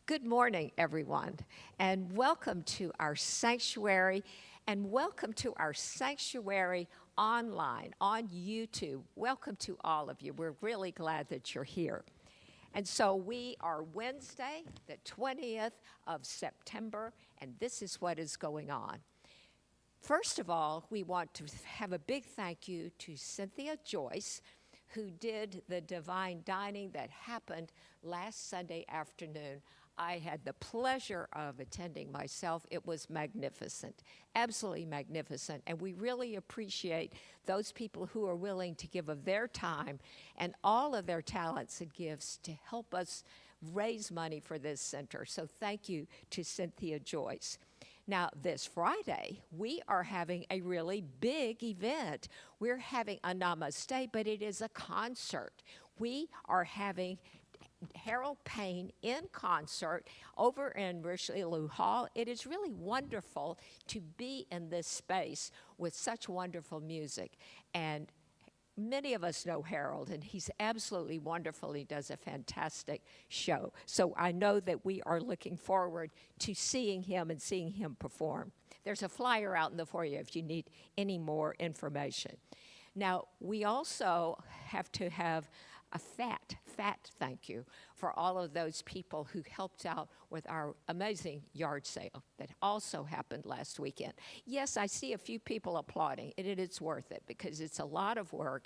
Good morning, everyone, and welcome to our sanctuary, and welcome to our sanctuary online, on YouTube. Welcome to all of you. We're really glad that you're here. And so we are Wednesday, the 20th of September, and this is what is going on. First of all, we want to have a big thank you to Cynthia Joyce, who did the divine dining that happened last Sunday afternoon. I had the pleasure of attending myself. It was magnificent, absolutely magnificent. And we really appreciate those people who are willing to give of their time and all of their talents and gifts to help us raise money for this center. So thank you to Cynthia Joyce. Now, this Friday, we are having a really big event. We're having a namaste, but it is a concert. We are having Harold Payne in concert over in Richelieu Hall. It is really wonderful to be in this space with such wonderful music. And many of us know Harold, and he's absolutely wonderful. He does a fantastic show. So I know that we are looking forward to seeing him and seeing him perform. There's a flyer out in the foyer if you need any more information. Now, we also have to have a fat thank you for all of those people who helped out with our amazing yard sale that also happened last weekend. Yes, I see a few people applauding, and it is worth it because it's a lot of work,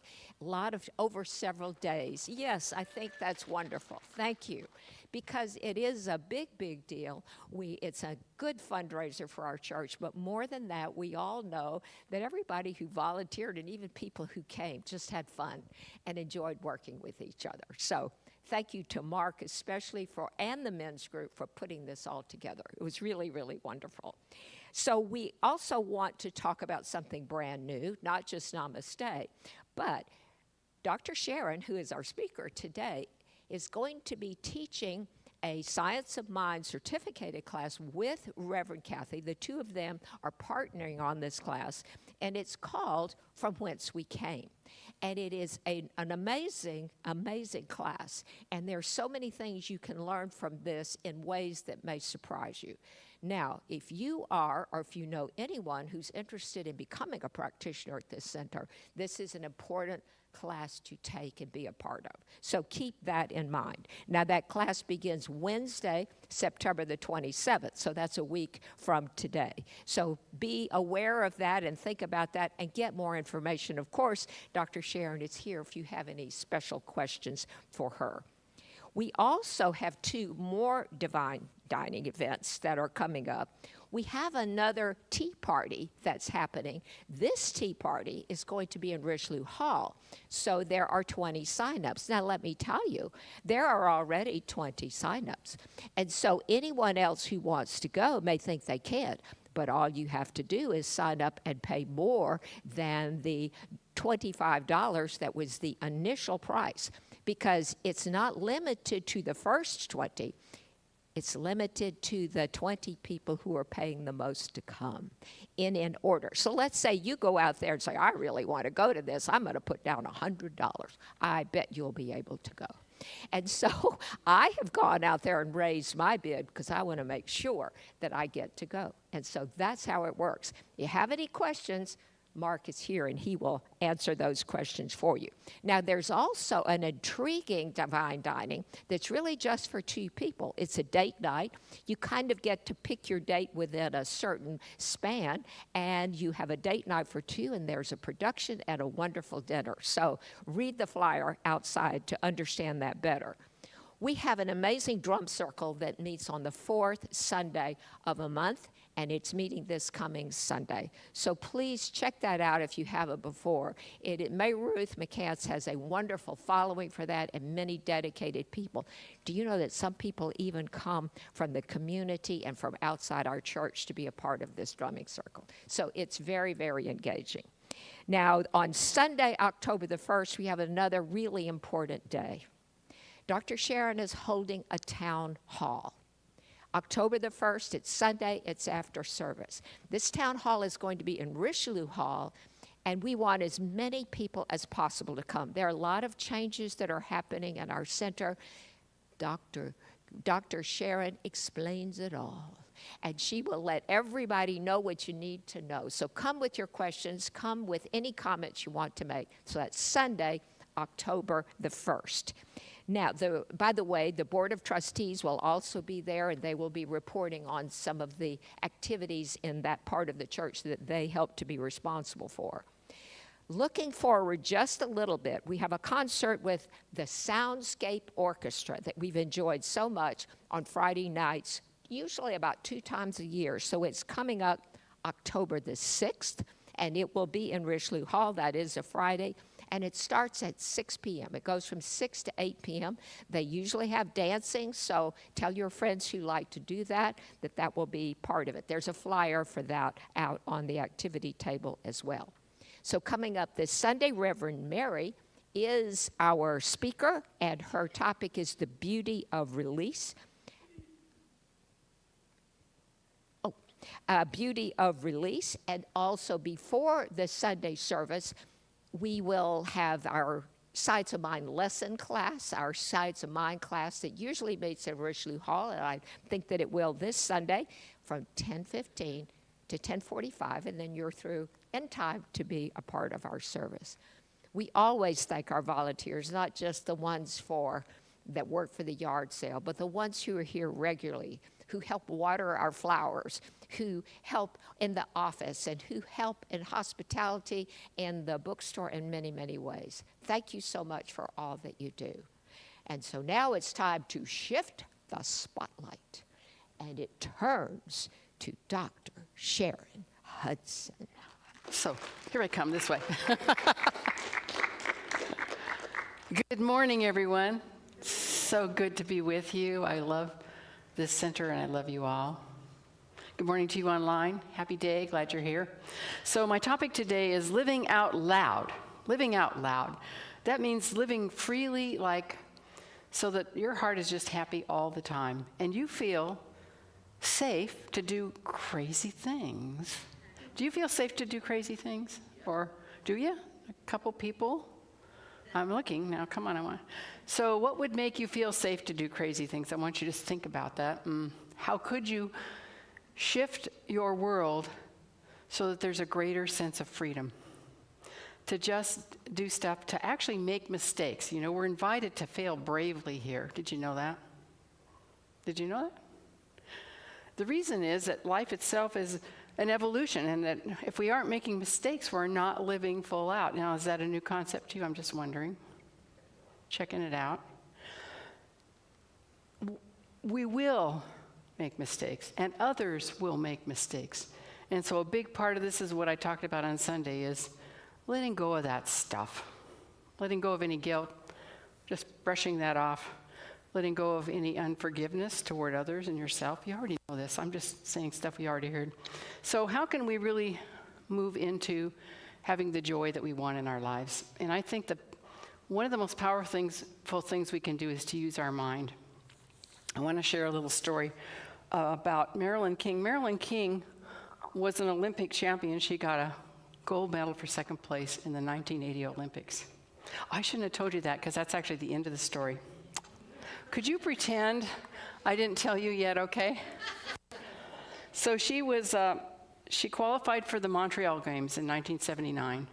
over several days. Yes, I think that's wonderful. Thank you. Because it is a big deal. It's a good fundraiser for our church, but more than that, we all know that everybody who volunteered and even people who came just had fun and enjoyed working with each other. So thank you to Mark especially and the men's group for putting this all together. It was really wonderful. So we also want to talk about something brand new, not just Namaste, but Dr. Sharon, who is our speaker today, is going to be teaching a Science of Mind certificated class with Reverend Kathy. The two of them are partnering on this class, and it's called From Whence We Came. And it is an amazing class. And there's so many things you can learn from this in ways that may surprise you. Now, if you are, or if you know anyone who's interested in becoming a practitioner at this center, this is an important class to take and be a part of. So keep that in mind. Now, that class begins Wednesday, September the 27th, so that's a week from today. So be aware of that and think about that and get more information. Of course, Dr. Sharon is here if you have any special questions for her. We also have two more divine dining events that are coming up. We have another tea party that's happening. This tea party is going to be in Richelieu Hall, so there are 20 signups. Now, let me tell you, there are already 20 signups, and so anyone else who wants to go may think they can, but all you have to do is sign up and pay more than the $25 that was the initial price, because it's not limited to the first 20. It's limited to the 20 people who are paying the most to come in order. So let's say you go out there and say, I really want to go to this. I'm going to put down $100. I bet you'll be able to go. And so I have gone out there and raised my bid because I want to make sure that I get to go. And so that's how it works. If you have any questions, Mark is here, and he will answer those questions for you. Now, there's also an intriguing divine dining that's really just for two people. It's a date night. You kind of get to pick your date within a certain span, and you have a date night for two, and there's a production and a wonderful dinner. So read the flyer outside to understand that better. We have an amazing drum circle that meets on the fourth Sunday of a month, and it's meeting this coming Sunday. So please check that out if you haven't before. May Ruth McCants has a wonderful following for that and many dedicated people. Do you know that some people even come from the community and from outside our church to be a part of this drumming circle? So it's very engaging. Now, on Sunday, October the 1st, we have another really important day. Dr. Sharon is holding a town hall. October the 1st, it's Sunday, it's after service. This town hall is going to be in Richelieu Hall, and we want as many people as possible to come. There are a lot of changes that are happening in our center. Dr. Dr. Sharon explains it all. And she will let everybody know what you need to know. So come with your questions. Come with any comments you want to make. So that's Sunday, October the 1st. Now, by the way, the Board of Trustees will also be there, and they will be reporting on some of the activities in that part of the church that they help to be responsible for. Looking forward just a little bit, we have a concert with the Soundscape Orchestra that we've enjoyed so much on Friday nights, usually about 2 times a year. So it's coming up October the 6th, and it will be in Richelieu Hall. That is a Friday. And it starts at 6 p.m. It goes from 6 to 8 p.m. They usually have dancing, so tell your friends who like to do that, that will be part of it. There's a flyer for that out on the activity table as well. So coming up this Sunday, Reverend Mary is our speaker, and her topic is the beauty of release. Beauty of release. And also before the Sunday service, we will have our Sides of Mind lesson class, our Sides of Mind class that usually meets at Richelieu Hall, and I think that it will this Sunday from 10:15 to 10:45, and then you're through in time to be a part of our service. We always thank our volunteers, not just the ones that work for the yard sale, but the ones who are here regularly, who help water our flowers, who help in the office, and who help in hospitality and the bookstore in many, many ways. Thank you so much for all that you do. And so now it's time to shift the spotlight, and it turns to Dr. Sharon Hudson. So here I come this way. Good morning, everyone. So good to be with you. I love this center, and I love you all. Good morning to you online. Happy day. Glad you're here. So my topic today is living out loud. Living out loud. That means living freely, so that your heart is just happy all the time, and you feel safe to do crazy things. Do you feel safe to do crazy things? Or do you? A couple people? I'm looking now. Come on, So what would make you feel safe to do crazy things? I want you to think about that. How could you shift your world so that there's a greater sense of freedom? To just do stuff, to actually make mistakes. You know, we're invited to fail bravely here. Did you know that? Did you know that? The reason is that life itself is an evolution, and that if we aren't making mistakes, we're not living full out. Now, is that a new concept to you? I'm just wondering. Checking it out. We will make mistakes, and others will make mistakes. And so a big part of this is what I talked about on Sunday, is letting go of that stuff. Letting go of any guilt, just brushing that off. Letting go of any unforgiveness toward others and yourself. You already know this. I'm just saying stuff we already heard. So how can we really move into having the joy that we want in our lives? And I think that one of the most powerful things we can do is to use our mind. I want to share a little story about Marilyn King. Marilyn King was an Olympic champion. She got a gold medal for second place in the 1980 Olympics. I shouldn't have told you that, because that's actually the end of the story. Could you pretend I didn't tell you yet, okay? So she qualified for the Montreal Games in 1979,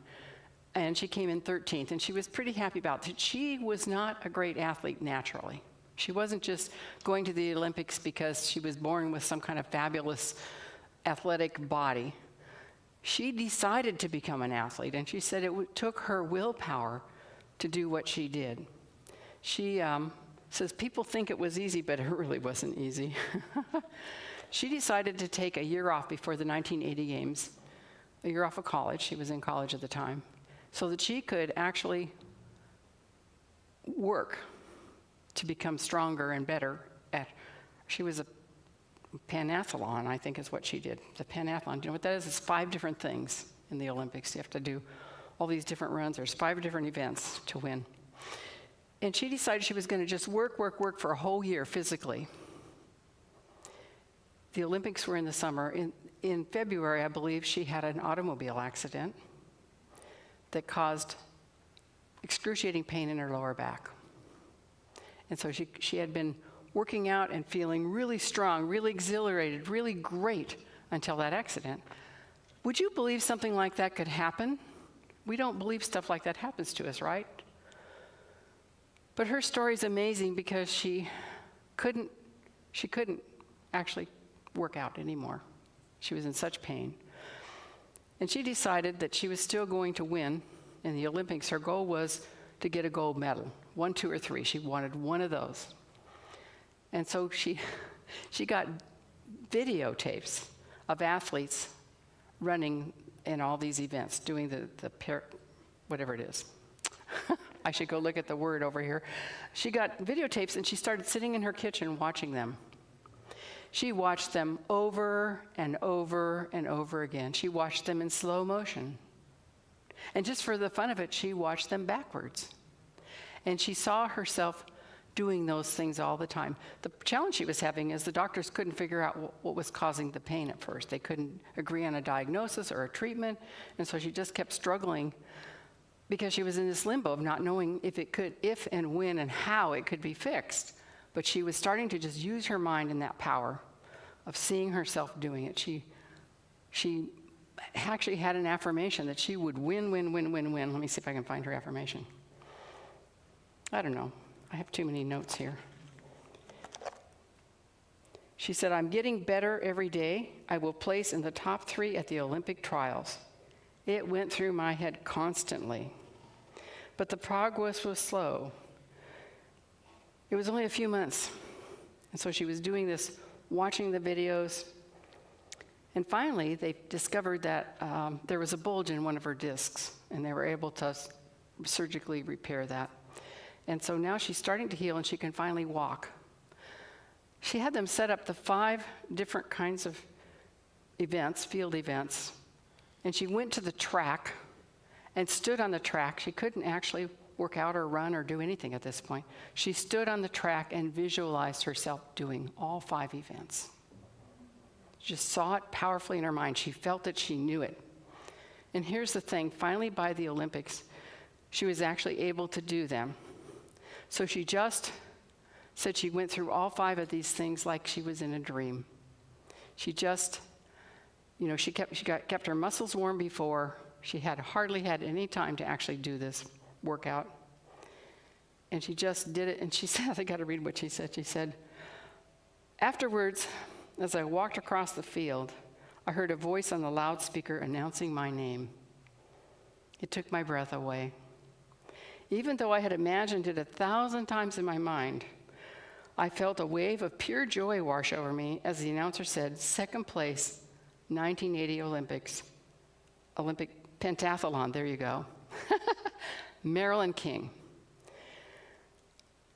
and she came in 13th, and she was pretty happy about it. She was not a great athlete naturally. She wasn't just going to the Olympics because she was born with some kind of fabulous athletic body. She decided to become an athlete, and she said it took her willpower to do what she did. She says people think it was easy, but it really wasn't easy. She decided to take a year off before the 1980 Games, a year off of college. She was in college at the time, so that she could actually work to become stronger and better she was a pentathlon, I think is what she did. The pentathlon, do you know what that is? It's 5 different things in the Olympics. You have to do all these different runs. There's 5 different events to win. And she decided she was going to just work for a whole year physically. The Olympics were in the summer. In February, I believe, she had an automobile accident that caused excruciating pain in her lower back. And so she had been working out and feeling really strong, really exhilarated, really great until that accident. Would you believe something like that could happen? We don't believe stuff like that happens to us, right? But her story is amazing because she couldn't actually work out anymore. She was in such pain. And she decided that she was still going to win in the Olympics. Her goal was to get a gold medal, 1, 2, or 3. She wanted one of those. And so she got videotapes of athletes running in all these events, doing whatever it is. I should go look at the word over here. She got videotapes and she started sitting in her kitchen watching them. She watched them over and over and over again. She watched them in slow motion. And just for the fun of it, she watched them backwards. And she saw herself doing those things all the time. The challenge she was having is the doctors couldn't figure out what was causing the pain at first. They couldn't agree on a diagnosis or a treatment. And so she just kept struggling because she was in this limbo of not knowing if and when and how it could be fixed. But she was starting to just use her mind and that power of seeing herself doing it. She actually had an affirmation that she would win. Let me see if I can find her affirmation. I don't know. I have too many notes here. She said, "I'm getting better every day. I will place in the top 3 at the Olympic trials." It went through my head constantly. But the progress was slow. It was only a few months. And so she was doing this, watching the videos. And finally, they discovered that there was a bulge in one of her discs, and they were able to surgically repair that. And so now she's starting to heal, and she can finally walk. She had them set up the 5 different kinds of events, field events, and she went to the track and stood on the track. She couldn't actually work out or run or do anything at this point. She stood on the track and visualized herself doing all 5 events. She just saw it powerfully in her mind. She felt it, she knew it. And here's the thing, finally by the Olympics, she was actually able to do them. So she just said she went through all 5 of these things like she was in a dream. She just, she kept her muscles warm before. She had hardly had any time to actually do this workout. And she just did it, and she said, I got to read what she said. She said, "Afterwards, as I walked across the field, I heard a voice on the loudspeaker announcing my name. It took my breath away. Even though I had imagined it 1,000 times in my mind, I felt a wave of pure joy wash over me as the announcer said, 2nd place, 1980 Olympics. Olympic pentathlon, there you go. Marilyn King.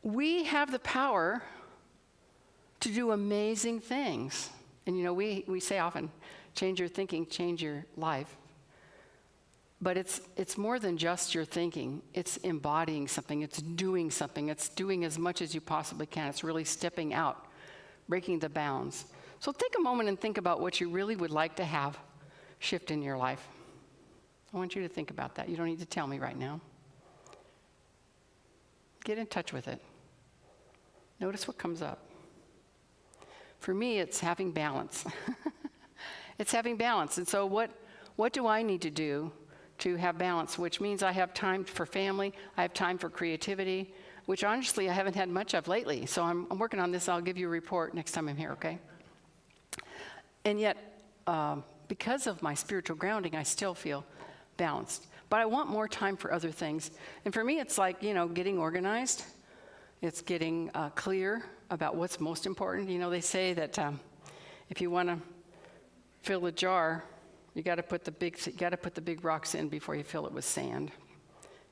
We have the power to do amazing things. And we say often, change your thinking, change your life. But it's more than just your thinking. It's embodying something. It's doing something. It's doing as much as you possibly can. It's really stepping out, breaking the bounds. So take a moment and think about what you really would like to have shift in your life. I want you to think about that. You don't need to tell me right now. Get in touch with it. Notice what comes up. For me, it's having balance. It's having balance. And so what do I need to do to have balance, which means I have time for family, I have time for creativity, which honestly I haven't had much of lately. So I'm working on this. I'll give you a report next time I'm here, okay? And yet, because of my spiritual grounding, I still feel balanced. But I want more time for other things. And for me, it's like, getting organized. It's getting clear about what's most important. They say that if you want to fill a jar, you got to put the big rocks in before you fill it with sand.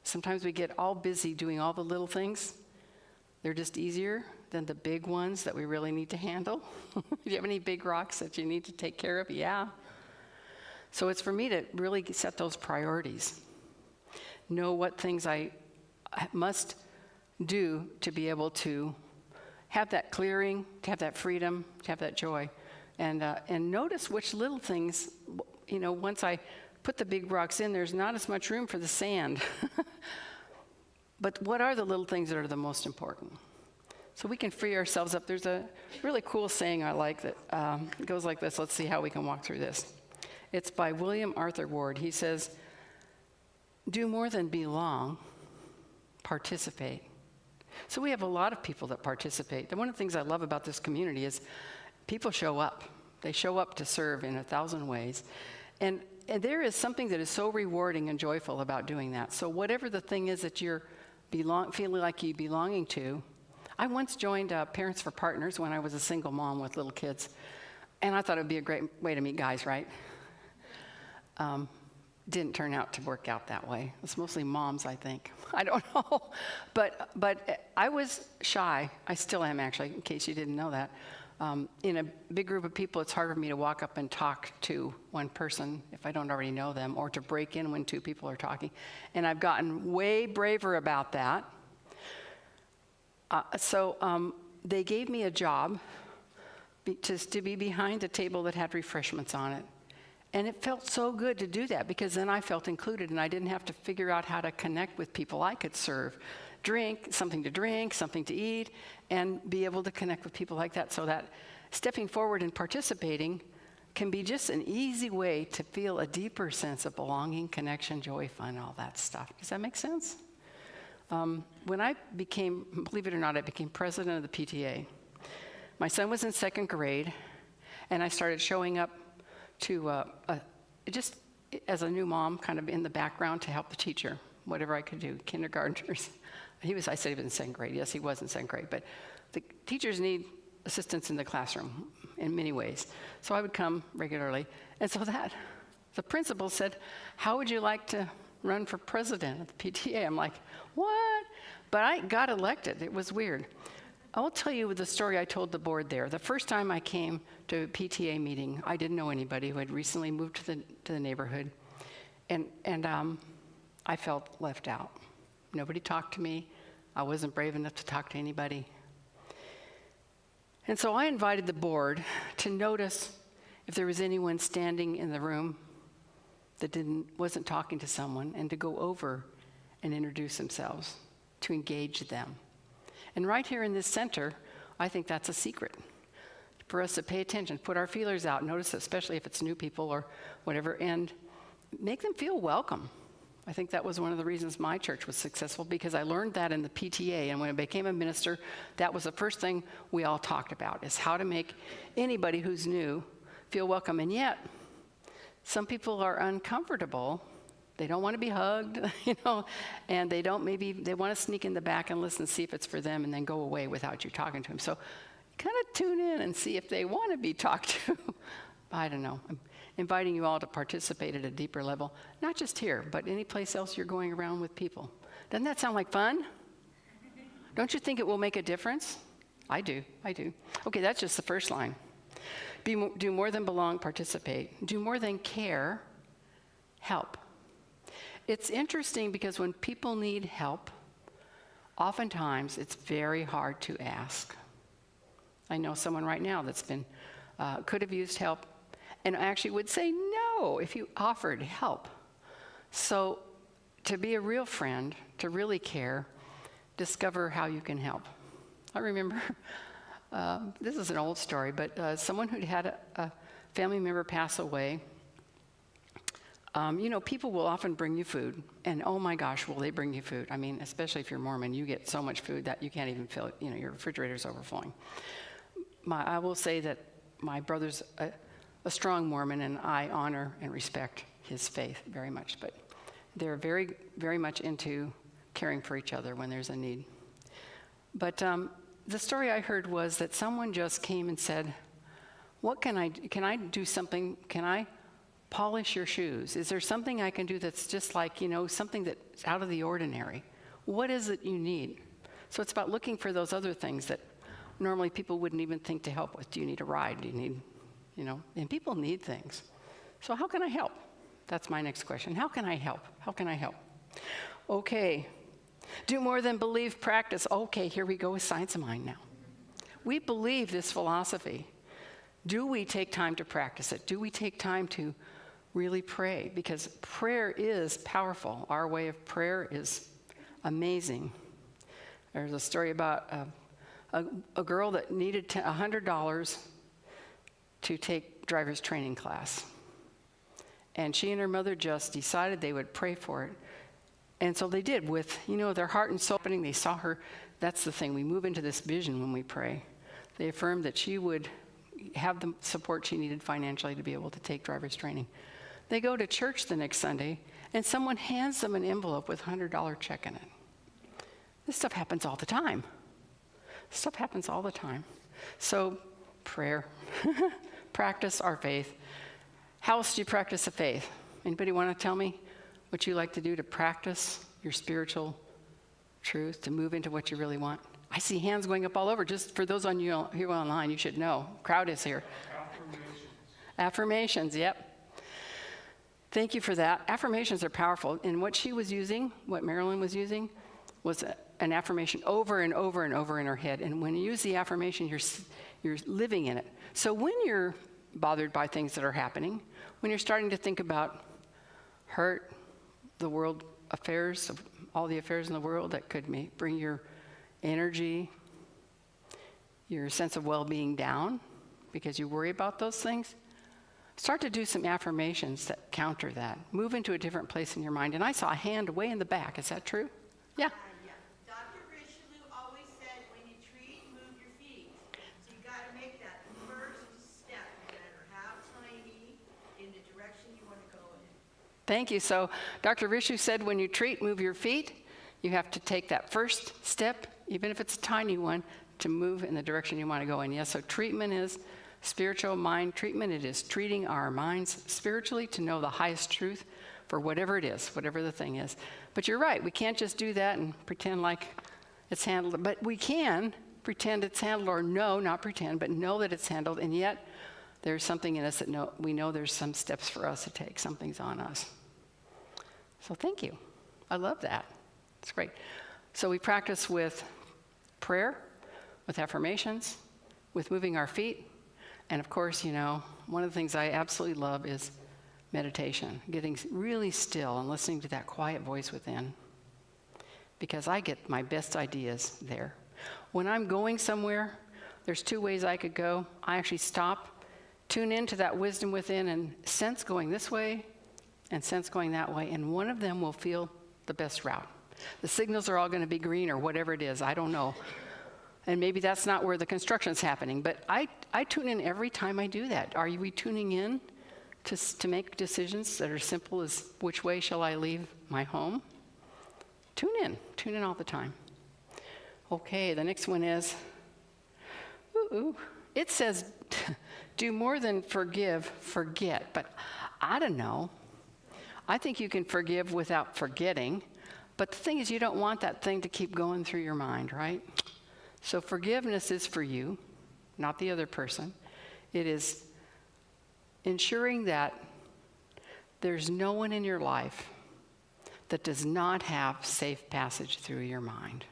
Sometimes we get all busy doing all the little things. They're just easier than the big ones that we really need to handle. Do you have any big rocks that you need to take care of? Yeah. So it's for me to really set those priorities. Know what things I must do to be able to have that clearing, to have that freedom, to have that joy. And notice which little things, once I put the big rocks in, there's not as much room for the sand. But what are the little things that are the most important? so we can free ourselves up. There's a really cool saying I like that goes like this. Let's see how we can walk through this. It's by William Arthur Ward. He says, do more than belong, participate. So we have a lot of people that participate. And one of the things I love about this community is people show up. They show up to serve in 1,000 ways. And there is something that is so rewarding and joyful about doing that. So whatever the thing is that you're feeling like you belonging to, I once joined Parents for Partners when I was a single mom with little kids. And I thought it would be a great way to meet guys, right? Didn't turn out to work out that way. It's mostly moms, I think. I don't know. But I was shy. I still am, actually, in case you didn't know that. In a big group of people, it's hard for me to walk up and talk to one person if I don't already know them, or to break in when two people are talking. And I've gotten way braver about that. So they gave me a job to be behind the table that had refreshments on it. And it felt so good to do that, because then I felt included and I didn't have to figure out how to connect with people. I could serve something to eat, and be able to connect with people like that. So that stepping forward and participating can be just an easy way to feel a deeper sense of belonging, connection, joy, fun, all that stuff. Does that make sense? When I became, believe it or not, I became president of the PTA. My son was in 2nd grade, and I started showing up to just as a new mom, kind of in the background to help the teacher, whatever I could do, kindergartners. I said he was in 2nd grade. Yes, he was in 2nd grade. But the teachers need assistance in the classroom in many ways. So I would come regularly. And so the principal said, how would you like to run for president of the PTA? I'm like, what? But I got elected. It was weird. I will tell you the story I told the board there. The first time I came to a PTA meeting, I didn't know anybody who had recently moved to the neighborhood. And I felt left out. Nobody talked to me. I wasn't brave enough to talk to anybody. And so I invited the board to notice if there was anyone standing in the room that wasn't talking to someone, and to go over and introduce themselves, to engage them. And right here in this center, I think that's a secret for us to pay attention, put our feelers out, notice, especially if it's new people or whatever, and make them feel welcome. I think that was one of the reasons my church was successful, because I learned that in the PTA, and when I became a minister, that was the first thing we all talked about, is how to make anybody who's new feel welcome. And yet, some people are uncomfortable. They don't want to be hugged, and they want to sneak in the back and listen, see if it's for them, and then go away without you talking to them. So kind of tune in and see if they want to be talked to. I don't know. I'm inviting you all to participate at a deeper level, not just here, but any place else you're going around with people. Doesn't that sound like fun? Don't you think it will make a difference? I do. Okay, that's just the first line. Do more than belong, participate. Do more than care, help. It's interesting because when people need help, oftentimes it's very hard to ask. I know someone right now that's could have used help, and actually would say no if you offered help. So to be a real friend, to really care, discover how you can help. I remember, this is an old story, but someone who'd had a family member pass away. People will often bring you food, and oh my gosh, will they bring you food. I mean, especially if you're Mormon, you get so much food that you can't even fill it, your refrigerator's overflowing. I will say that my brother's a strong Mormon, and I honor and respect his faith very much, but they're very, very much into caring for each other when there's a need. But the story I heard was that someone just came and said, what can I do something, can I polish your shoes? Is there something I can do that's just like, something that's out of the ordinary? What is it you need? So it's about looking for those other things that normally people wouldn't even think to help with. Do you need a ride? Do you need, and people need things. So how can I help? That's my next question. How can I help? How can I help? Okay. Do more than believe, practice. Okay, here we go with Science of Mind now. We believe this philosophy. Do we take time to practice it? Do we take time to really pray? Because prayer is powerful. Our way of prayer is amazing. There's a story about a girl that needed $100 to take driver's training class. And she and her mother just decided they would pray for it. And so they did with, their heart and soul opening. They saw her. That's the thing. We move into this vision when we pray. They affirmed that she would have the support she needed financially to be able to take driver's training. They go to church the next Sunday, and someone hands them an envelope with a $100 check in it. This stuff happens all the time. Stuff happens all the time. So, prayer. Practice our faith. How else do you practice the faith? Anybody want to tell me what you like to do to practice your spiritual truth, to move into what you really want? I see hands going up all over. Just for those on you here online, you should know. Crowd is here. Affirmations, yep. Thank you for that. Affirmations are powerful. And what she was using, what Marilyn was using, was an affirmation over and over and over in her head. And when you use the affirmation, you're living in it. So when you're bothered by things that are happening, when you're starting to think about hurt, the world affairs, all the affairs in the world that could bring your energy, your sense of well-being down because you worry about those things, start to do some affirmations that counter that. Move into a different place in your mind. And I saw a hand way in the back. Is that true? Yeah. Yeah. Dr. Richelieu always said, when you treat, move your feet. So you got to make that first step, no matter how tiny, in the direction you want to go in. Thank you. So Dr. Richelieu said, when you treat, move your feet. You have to take that first step, even if it's a tiny one, to move in the direction you want to go in. Yes, so treatment is spiritual mind treatment. It is treating our minds spiritually to know the highest truth for whatever it is, whatever the thing is. But you're right, we can't just do that and pretend like it's handled. But we can pretend it's handled, or not pretend, but know that it's handled. And yet there's something in us that we know there's some steps for us to take. Something's on us. So thank you. I love that. It's great. So we practice with prayer, with affirmations, with moving our feet. And of course, one of the things I absolutely love is meditation, getting really still and listening to that quiet voice within. Because I get my best ideas there. When I'm going somewhere, there's two ways I could go. I actually stop, tune into that wisdom within, and sense going this way and sense going that way. And one of them will feel the best route. The signals are all going to be green or whatever it is. I don't know. And maybe that's not where the construction's happening. But I tune in every time I do that. Are we tuning in to make decisions that are simple as which way shall I leave my home? Tune in all the time. Okay, the next one is, it says, do more than forgive, forget. But I don't know. I think you can forgive without forgetting. But the thing is, you don't want that thing to keep going through your mind, right? So forgiveness is for you, not the other person. It is ensuring that there's no one in your life that does not have safe passage through your mind.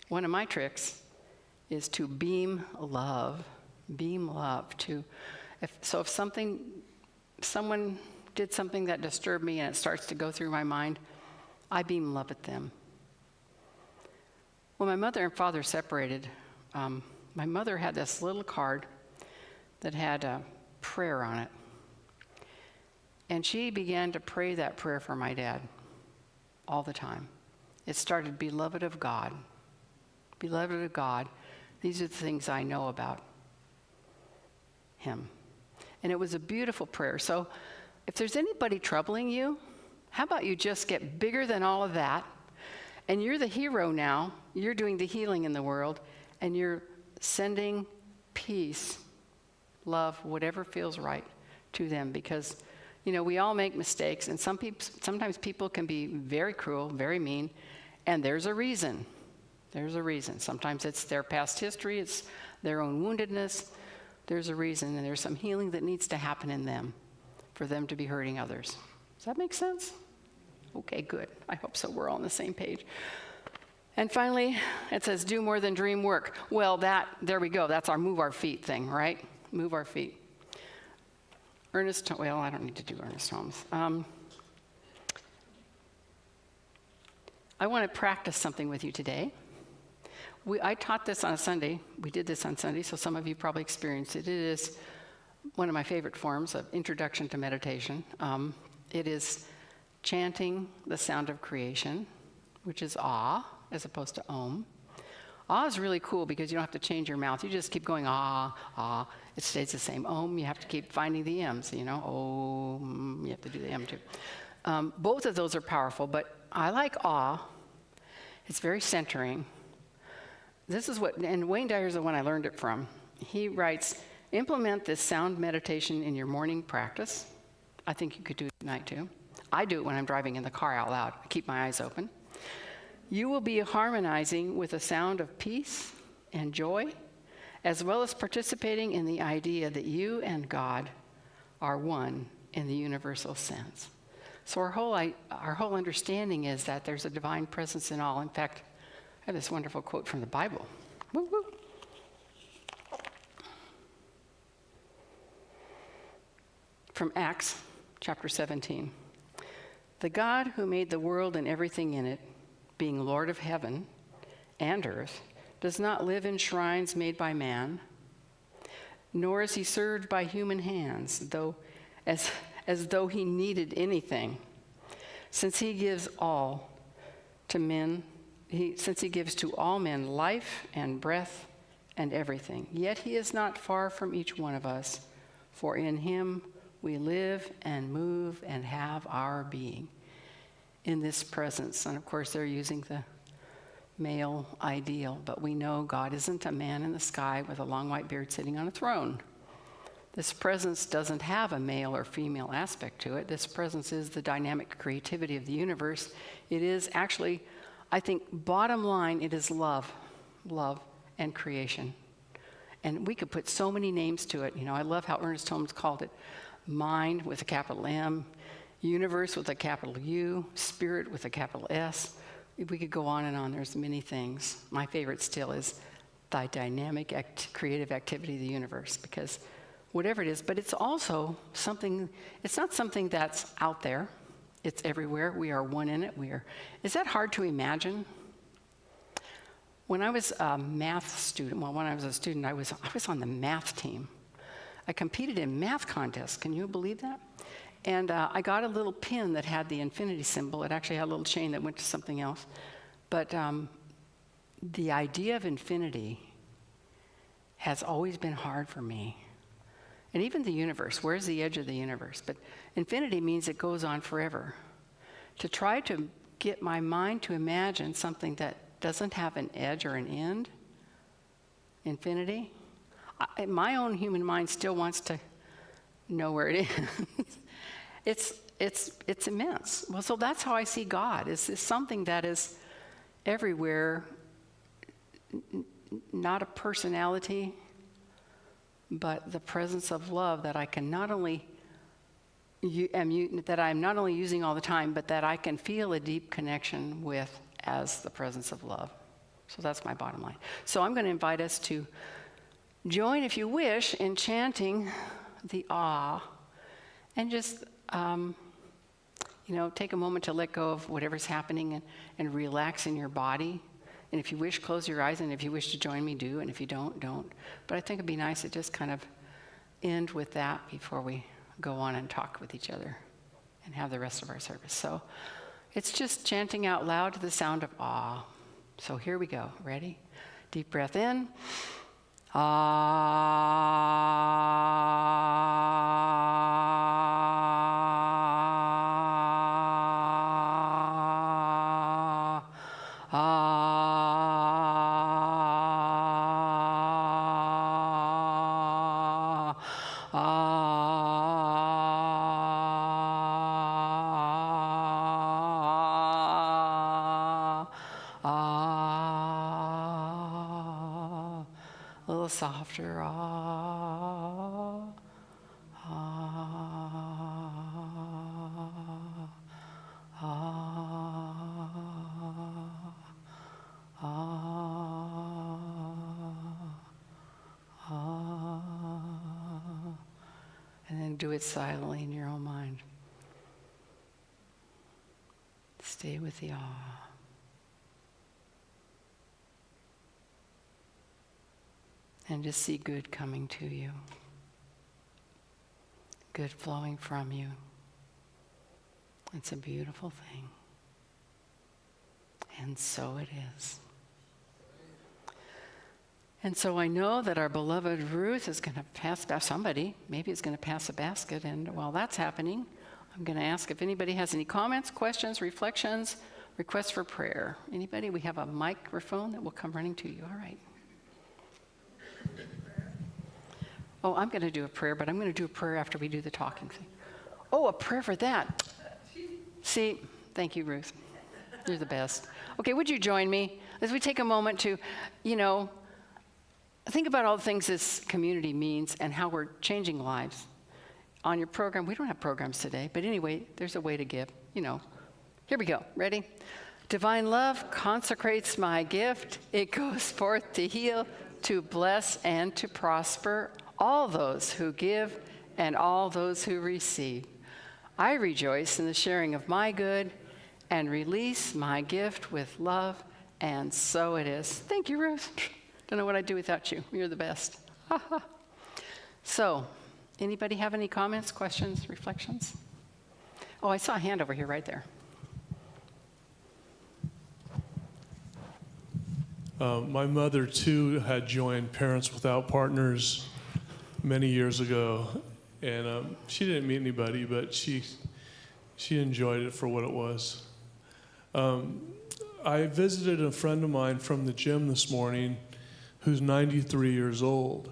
One of my tricks is to beam love. If someone did something that disturbed me and it starts to go through my mind, I beam love at them. When my mother and father separated, my mother had this little card that had a prayer on it. And she began to pray that prayer for my dad all the time. It started, beloved of God. Beloved of God, these are the things I know about him. And it was a beautiful prayer. So if there's anybody troubling you, how about you just get bigger than all of that? And you're the hero now. You're doing the healing in the world. And you're sending peace, love, whatever feels right to them. Because, we all make mistakes. And sometimes people can be very cruel, very mean. And there's a reason. There's a reason. Sometimes it's their past history. It's their own woundedness. There's a reason. And there's some healing that needs to happen in them for them to be hurting others. Does that make sense? Okay, good. I hope so. We're all on the same page. And finally, it says, do more than dream work. Well, there we go. That's our move our feet thing, right? Move our feet. I don't need to do Ernest Holmes. I want to practice something with you today. I taught this on a Sunday. We did this on Sunday, so some of you probably experienced it. It is one of my favorite forms of introduction to meditation. It is chanting the sound of creation, which is ah, as opposed to om. Ah is really cool because you don't have to change your mouth. You just keep going ah, ah. It stays the same. Om, you have to keep finding the M's, you know. Om, you have to do the M too. Both of those are powerful, but I like ah. It's very centering. This is what, and Wayne Dyer's the one I learned it from. He writes, implement this sound meditation in your morning practice. I think you could do it at night too. I do it when I'm driving in the car out loud. I keep my eyes open. You will be harmonizing with a sound of peace and joy, as well as participating in the idea that you and God are one in the universal sense. So our whole understanding is that there's a divine presence in all. In fact, I have this wonderful quote from the Bible. Woo, woo. From Acts chapter 17. The God who made the world and everything in it, being Lord of heaven and earth, does not live in shrines made by man, nor is he served by human hands, as though he needed anything, since he gives all to men. Since he gives to all men life and breath and everything. Yet he is not far from each one of us, for in him we live and move and have our being. In this presence, and of course they're using the male ideal, but we know God isn't a man in the sky with a long white beard sitting on a throne. This presence doesn't have a male or female aspect to it. This presence is the dynamic creativity of the universe. It is actually, I think, bottom line, it is love and creation. And we could put so many names to it. You know, I love how Ernest Holmes called it mind with a capital M, universe with a capital U, spirit with a capital S. We could go on and on. There's many things. My favorite still is the dynamic creative activity of the universe, because whatever it is, but it's also something, it's not something that's out there. It's everywhere. We are one in it. Is that hard to imagine? When I was a math student, when I was a student, I was on the math team. I competed in math contests. Can you believe that? And I got a little pin that had the infinity symbol. It actually had a little chain that went to something else. But the idea of infinity has always been hard for me. And even the universe, where's the edge of the universe? But infinity means it goes on forever. To try to get my mind to imagine something that doesn't have an edge or an end, infinity, my own human mind still wants to know where it is. It's immense. Well, so that's how I see God. Is something that is everywhere, not a personality, but the presence of love that I can not only that I'm not only using all the time, but that I can feel a deep connection with as the presence of love. So that's my bottom line. So I'm going to invite us to join, if you wish, in chanting the ah, and just take a moment to let go of whatever's happening and relax in your body. And if you wish, close your eyes, and if you wish to join me, do, and if you don't, don't. But I think it'd be nice to just kind of end with that before we go on and talk with each other and have the rest of our service. So it's just chanting out loud to the sound of ah. So here we go. Ready? Deep breath in. Ah. Ah. Ah. Ah. A little softer. Ah. Ah. Ah. Ah. And then do it silently in your own mind. Stay with the ah. and just see good coming to you. Good flowing from you. It's a beautiful thing. And so it is. And so I know that our beloved Ruth is going to pass somebody. Maybe is going to pass a basket. And while that's happening, I'm going to ask if anybody has any comments, questions, reflections, requests for prayer. Anybody? We have a microphone that will come running to you. All right. Oh, I'm going to do a prayer, but I'm going to do a prayer after we do the talking thing. Oh, a prayer for that. See, thank you, Ruth. You're the best. Okay, would you join me as we take a moment to, think about all the things this community means and how we're changing lives. On your program, we don't have programs today, but anyway, there's a way to give, Here we go. Ready? Divine love consecrates my gift. It goes forth to heal, to bless, and to prosper all those who give and all those who receive. I rejoice in the sharing of my good and release my gift with love, and so it is. Thank you, Ruth. Don't know what I'd do without you. You're the best. So, anybody have any comments, questions, reflections? Oh, I saw a hand over here right there. My mother, too, had joined Parents Without Partners many years ago, and she didn't meet anybody, but she enjoyed it for what it was. I visited a friend of mine from the gym this morning who's 93 years old.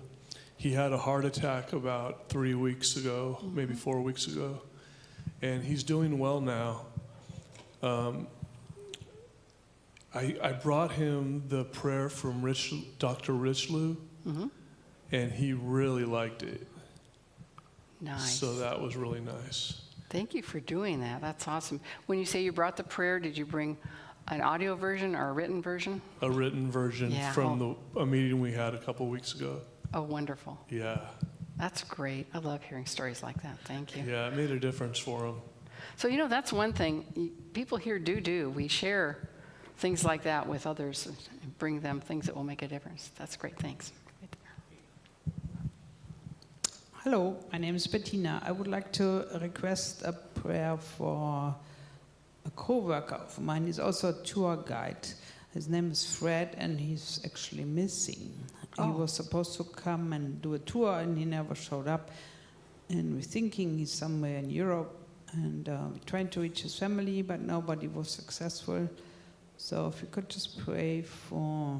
He had a heart attack about 3 weeks ago, maybe 4 weeks ago, and he's doing well now. I brought him the prayer from Dr. Richelieu, and he really liked it. Nice. So that was really nice. Thank you for doing that. That's awesome. When you say you brought the prayer, did you bring an audio version or a written version? A written version from a meeting we had a couple weeks ago. Oh, wonderful. Yeah. That's great. I love hearing stories like that. Thank you. Yeah, it made a difference for him. So, that's one thing. People here do. We share things like that with others and bring them things that will make a difference. That's great. Thanks. Right there. Hello, my name is Bettina. I would like to request a prayer for a co-worker of mine. He's also a tour guide. His name is Fred, and he's actually missing. He was supposed to come and do a tour, and he never showed up. And we're thinking he's somewhere in Europe, and we're trying to reach his family, but nobody was successful. So if you could just pray for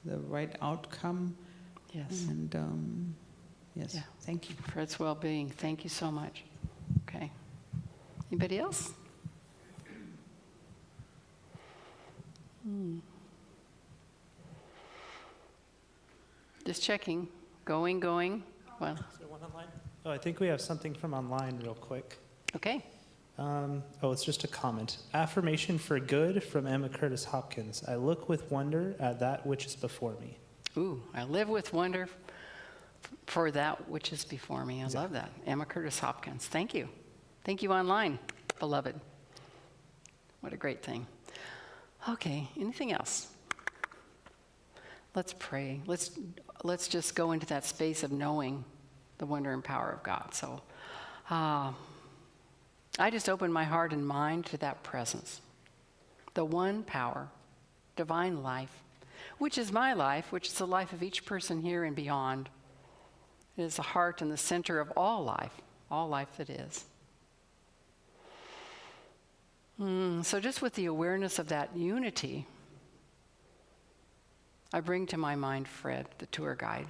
the right outcome. Yes. And yes, Yeah. thank you. Fred's well-being. Thank you so much. Okay. Anybody else? Just checking. Going. Well, Is there one online? Oh, I think we have something from online real quick. okay. It's just a comment. Affirmation for good from Emma Curtis Hopkins. I look with wonder at that which is before me. Ooh, I live with wonder for that which is before me. I love that. Emma Curtis Hopkins. Thank you. Thank you online, beloved. What a great thing. Okay, anything else? Let's pray. Let's just go into that space of knowing the wonder and power of God. So I just open my heart and mind to that presence. The one power, divine life, which is my life, which is the life of each person here and beyond. It is the heart and the center of all life that is. So just with the awareness of that unity, I bring to my mind Fred, the tour guide.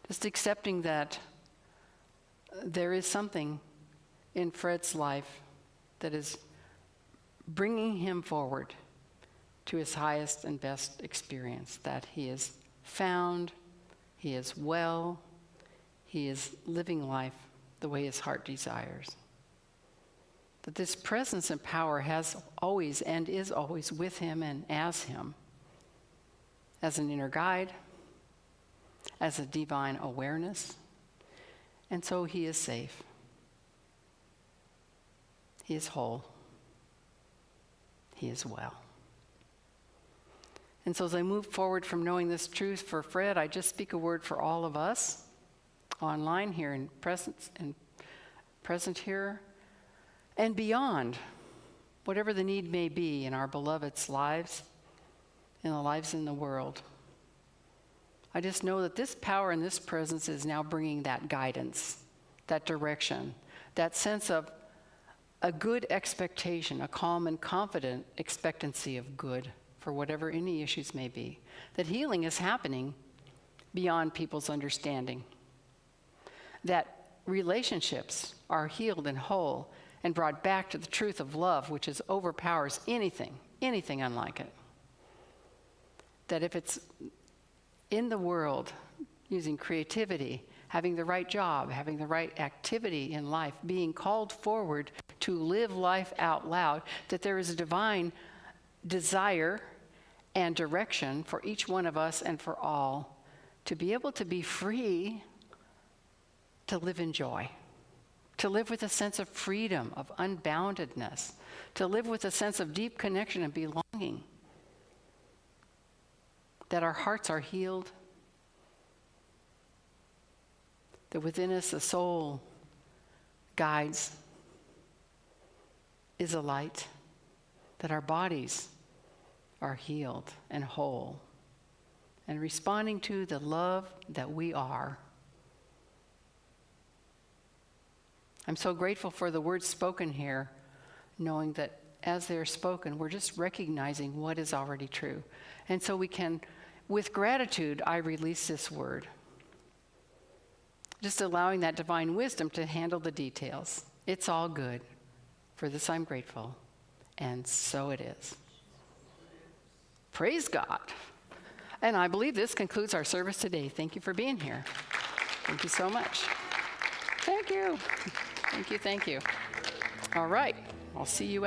Just accepting that there is something in Fred's life that is bringing him forward to his highest and best experience, that he is found, he is well, he is living life the way his heart desires. That this presence and power has always and is always with him and as him, as an inner guide, as a divine awareness, and so he is safe. He is whole. He is well. And so as I move forward from knowing this truth for Fred, I just speak a word for all of us online here and present here and beyond, whatever the need may be in our beloved's lives, in the lives in the world. I just know that this power and this presence is now bringing that guidance, that direction, that sense of a good expectation, a calm and confident expectancy of good for whatever any issues may be. That healing is happening beyond people's understanding. That relationships are healed and whole and brought back to the truth of love, which is overpowers anything unlike it. That if it's in the world, using creativity, having the right job, having the right activity in life, being called forward to live life out loud, that there is a divine desire and direction for each one of us and for all to be able to be free to live in joy, to live with a sense of freedom, of unboundedness, to live with a sense of deep connection and belonging, that our hearts are healed, that within us the soul guides, is a light, that our bodies are healed and whole, and responding to the love that we are. I'm so grateful for the words spoken here, knowing that as they're spoken, we're just recognizing what is already true. And so we can, with gratitude, I release this word. Just allowing that divine wisdom to handle the details. It's all good. For this I'm grateful. And so it is. Praise God. And I believe this concludes our service today. Thank you for being here. Thank you so much. Thank you. Thank you. All right. I'll see you.